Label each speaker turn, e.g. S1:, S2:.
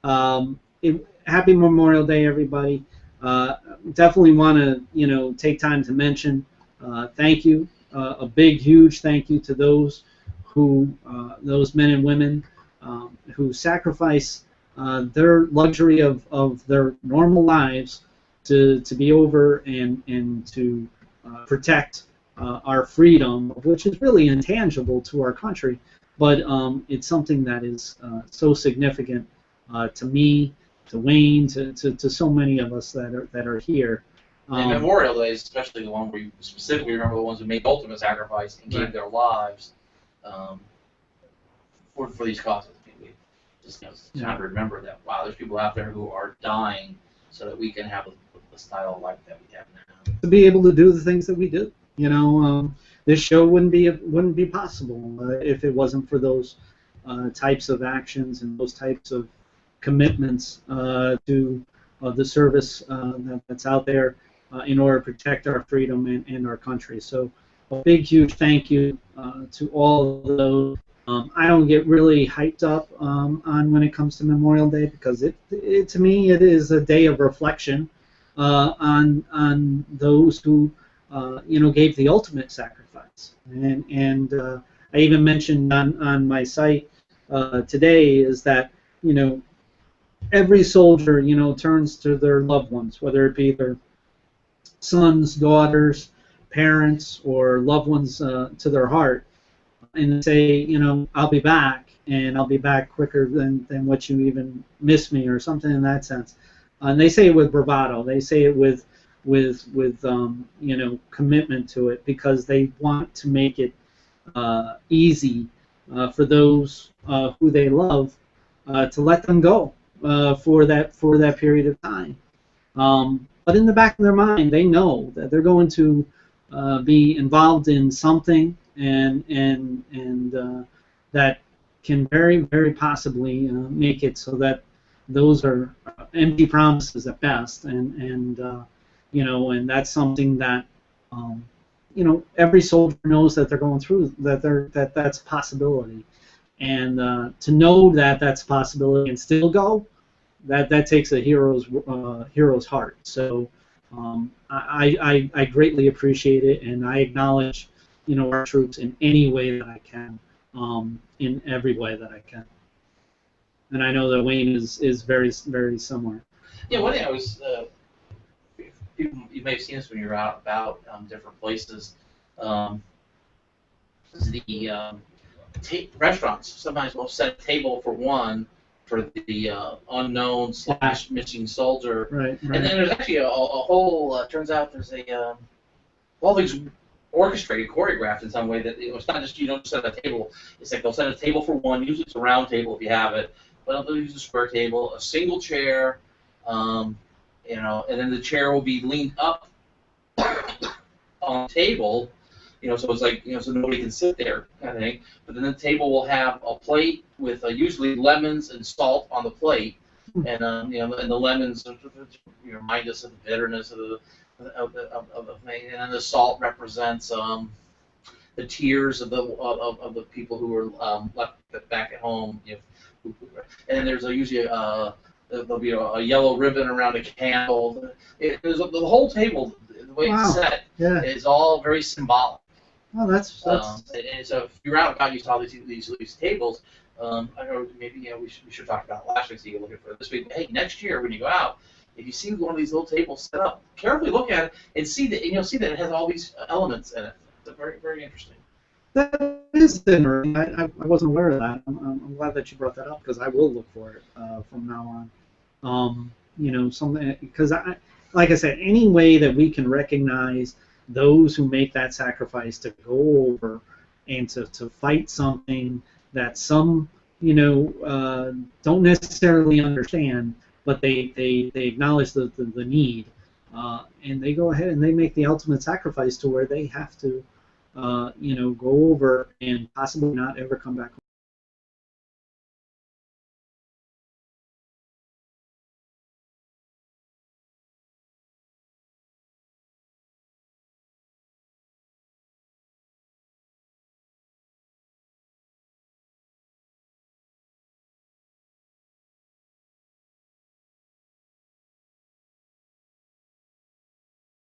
S1: Happy Memorial Day, everybody. Definitely want to take time to mention thank you, a big, huge thank you to those men and women who sacrifice their luxury of their normal lives to be over and to protect our freedom, which is really intangible to our country, but it's something that is so significant to me, to Wayne, to so many of us that are here.
S2: And Memorial Day is especially the one where you specifically remember the ones who made the ultimate sacrifice and gave their lives for these causes. It's time to remember that, wow, there's people out there who are dying so that we can have the style of life that we have now.
S1: To be able to do the things that we do. This show wouldn't be possible if it wasn't for those types of actions and those types of commitments to the service that's out there in order to protect our freedom and our country. So a big, huge thank you to all of those. I don't get really hyped up on when it comes to Memorial Day because to me it is a day of reflection on those who gave the ultimate sacrifice. And I even mentioned on my site today is that every soldier turns to their loved ones, whether it be their sons, daughters, parents, or loved ones to their heart, and say, I'll be back, and I'll be back quicker than what you even miss me, or something in that sense. And they say it with bravado. They say it with commitment to it because they want to make it easy for those who they love to let them go for that period of time. But in the back of their mind, they know that they're going to be involved in something and that can very, very possibly make it so that those are empty promises at best, and that's something that every soldier knows that they're going through, that's a possibility, and to know that that's a possibility and still go, that takes a hero's heart. So I greatly appreciate it, and I acknowledge our troops in any way that I can, in every way that I can. And I know that Wayne is very, very similar.
S2: Yeah, one thing I was, you may have seen this when you're out about different places, the restaurants sometimes will set a table for one for the unknown / missing soldier.
S1: Right.
S2: And then there's actually a whole, turns out there's all these orchestrated, choreographed in some way that it's not just you don't set a table. It's like they'll set a table for one. Usually it's a round table if you have it, but they'll use a square table, a single chair, and then the chair will be leaned up on the table, so it's like so nobody can sit there kind of thing. But then the table will have a plate with usually lemons and salt on the plate, and and the lemons remind us of the bitterness of the thing, and then the salt represents the tears of the people who were left back at home. And then there's usually there'll be a yellow ribbon around a candle. There's the whole table, the way it's set, is all very symbolic.
S1: Oh, that's
S2: and so if you're out about, you saw these tables. I don't know, maybe we should talk about it last week, so you can look at it for this week. Hey, next year when you go out, if you see one of these little tables set up, carefully look at it and see that, and you'll see that it has all these elements in it. It's very, very interesting.
S1: That is interesting. I wasn't aware of that. I'm glad that you brought that up because I will look for it from now on. Something because like I said, any way that we can recognize those who make that sacrifice to go over and to fight something that some don't necessarily understand, but they acknowledge the need, and they go ahead and they make the ultimate sacrifice to where they have to go over and possibly not ever come back